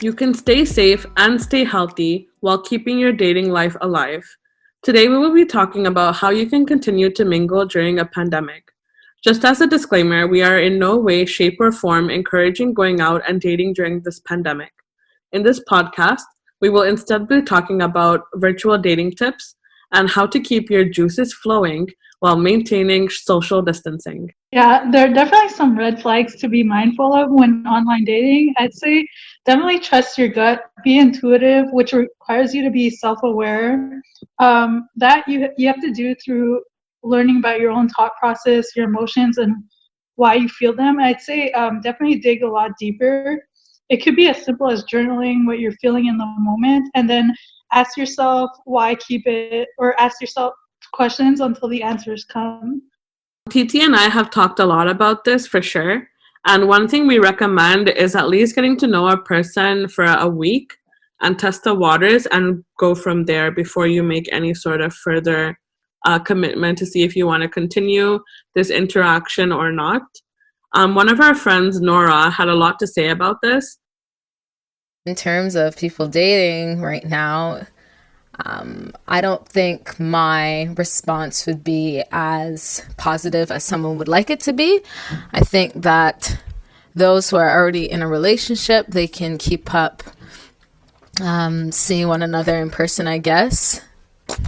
You can stay safe and stay healthy while keeping your dating life alive. Today, we will be talking about how you can continue to mingle during a pandemic. Just as a disclaimer, we are in no way, shape, or form encouraging going out and dating during this pandemic. In this podcast, we will instead be talking about virtual dating tips and how to keep your juices flowing while maintaining social distancing. Yeah, there are definitely some red flags to be mindful of when online dating. I'd say definitely trust your gut, be intuitive, which requires you to be self-aware. That you have to do through learning about your own thought process, your emotions, and why you feel them. I'd say definitely dig a lot deeper. It could be as simple as journaling what you're feeling in the moment, and then ask yourself why keep it, or ask yourself questions until the answers come. TT and I have talked a lot about this for sure. And one thing we recommend is at least getting to know a person for a week and test the waters and go from there before you make any sort of further commitment to see if you want to continue this interaction or not. One of our friends, Nora, had a lot to say about this. In terms of people dating right now, I don't think my response would be as positive as someone would like it to be. I think that those who are already in a relationship, they can keep up seeing one another in person, I guess.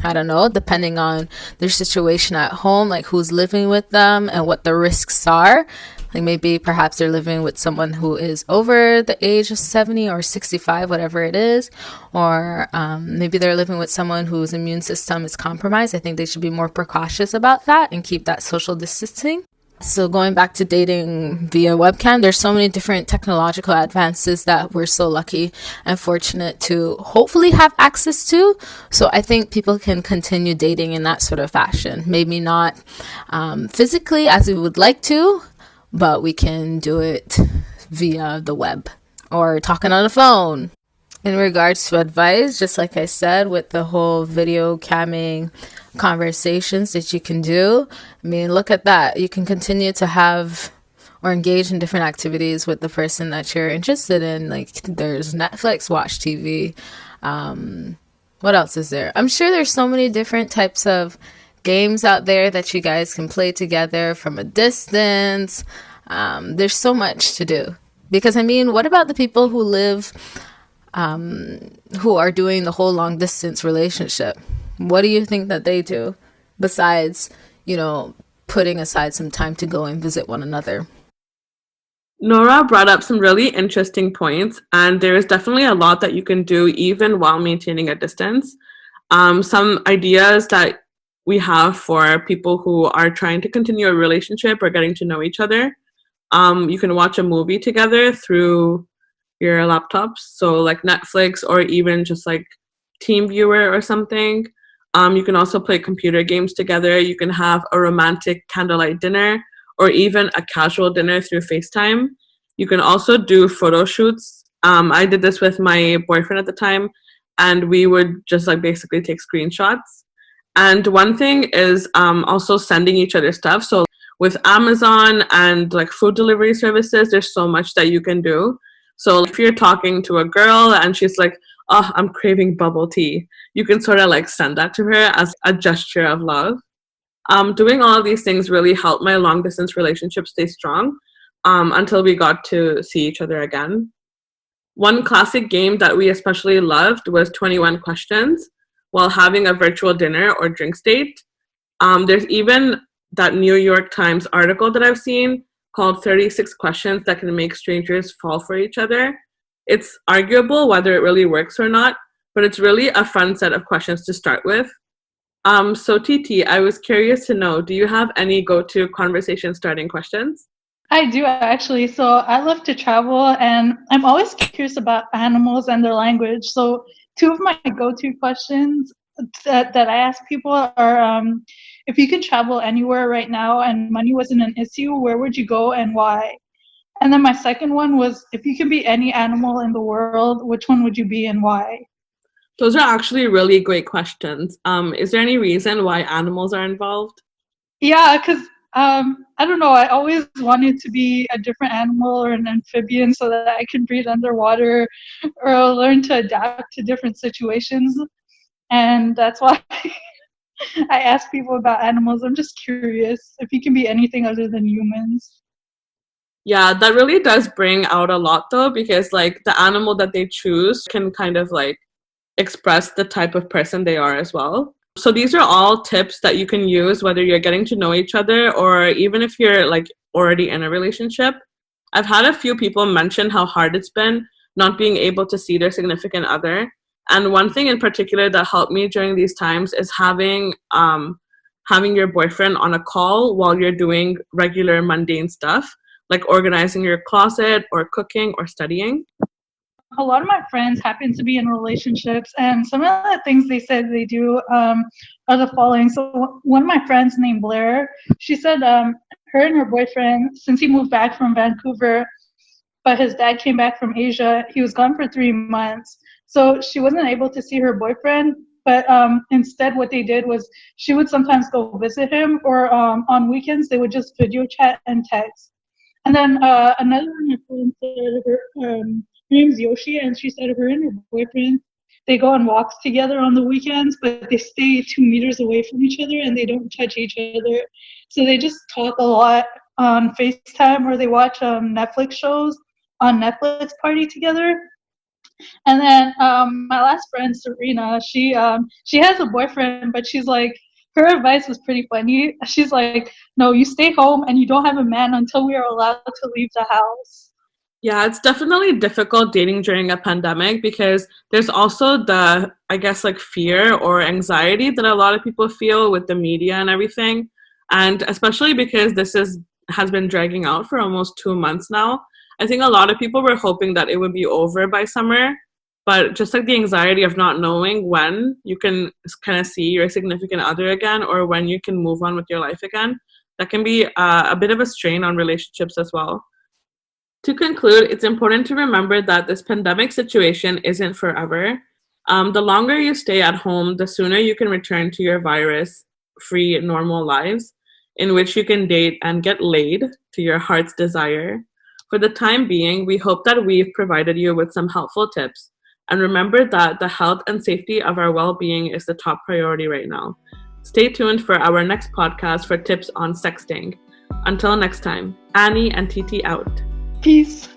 I don't know, depending on their situation at home, like who's living with them and what the risks are. Like maybe perhaps they're living with someone who is over the age of 70 or 65, whatever it is. Or maybe they're living with someone whose immune system is compromised. I think they should be more precautious about that and keep that social distancing. So going back to dating via webcam, there's so many different technological advances that we're so lucky and fortunate to hopefully have access to. So I think people can continue dating in that sort of fashion. Maybe not physically as we would like to, but we can do it via the web or talking on the phone. In regards to advice, just like I said, with the whole video camming conversations that you can do, I mean, look at that. You can continue to have or engage in different activities with the person that you're interested in. Like there's Netflix, watch TV. What else is there? I'm sure there's so many different types of games out there that you guys can play together from a distance. There's so much to do. Because, I mean, what about the people who live, who are doing the whole long distance relationship? What do you think that they do besides, putting aside some time to go and visit one another? Nora brought up some really interesting points, and there is definitely a lot that you can do even while maintaining a distance. Some ideas that we have for people who are trying to continue a relationship or getting to know each other. You can watch a movie together through your laptops, so like Netflix or even just like TeamViewer or something. You can also play computer games together. You can have a romantic candlelight dinner or even a casual dinner through FaceTime. You can also do photo shoots. I did this with my boyfriend at the time, and we would just like basically take screenshots. And one thing is also sending each other stuff. So with Amazon and like food delivery services, there's so much that you can do. So if you're talking to a girl and she's like, oh, I'm craving bubble tea, you can sort of like send that to her as a gesture of love. Doing all of these things really helped my long distance relationship stay strong until we got to see each other again. One classic game that we especially loved was 21 Questions while having a virtual dinner or drinks date. There's even that New York Times article that I've seen called 36 Questions That Can Make Strangers Fall for Each Other. It's arguable whether it really works or not, but it's really a fun set of questions to start with. So TT, I was curious to know, do you have any go-to conversation starting questions? I do actually. So I love to travel and I'm always curious about animals and their language. So two of my go-to questions that I ask people are if you could travel anywhere right now and money wasn't an issue, where would you go and why? And then my second one was if you could be any animal in the world, which one would you be and why? Those are actually really great questions. Is there any reason why animals are involved? Yeah, because I don't know. I always wanted to be a different animal or an amphibian so that I can breathe underwater or learn to adapt to different situations. And that's why I ask people about animals. I'm just curious if you can be anything other than humans. Yeah, that really does bring out a lot though, because like the animal that they choose can kind of like express the type of person they are as well. So these are all tips that you can use whether you're getting to know each other or even if you're like already in a relationship. I've had a few people mention how hard it's been not being able to see their significant other. And one thing in particular that helped me during these times is having your boyfriend on a call while you're doing regular mundane stuff, like organizing your closet or cooking or studying. A lot of my friends happen to be in relationships, and some of the things they said they do are the following. So one of my friends named Blair, she said her and her boyfriend, since he moved back from Vancouver, but his dad came back from Asia, he was gone for 3 months. So she wasn't able to see her boyfriend, but instead what they did was she would sometimes go visit him, or on weekends they would just video chat and text. And then another one, my friend said her name's Yoshi, and she said her and her boyfriend, they go on walks together on the weekends, but they stay 2 meters away from each other and they don't touch each other. So they just talk a lot on FaceTime, or they watch Netflix shows on Netflix party together. And then my last friend Serena, she has a boyfriend, but she's like, her advice was pretty funny. She's like, no, you stay home and you don't have a man until we are allowed to leave the house. Yeah, it's definitely difficult dating during a pandemic because there's also the, I guess, like fear or anxiety that a lot of people feel with the media and everything. And especially because has been dragging out for almost 2 months now. I think a lot of people were hoping that it would be over by summer, but just like the anxiety of not knowing when you can kind of see your significant other again or when you can move on with your life again, that can be a bit of a strain on relationships as well. To conclude, it's important to remember that this pandemic situation isn't forever. The longer you stay at home, the sooner you can return to your virus free, normal lives in which you can date and get laid to your heart's desire. For the time being, we hope that we've provided you with some helpful tips. And remember that the health and safety of our well being is the top priority right now. Stay tuned for our next podcast for tips on sexting. Until next time, Annie and TT out. Peace.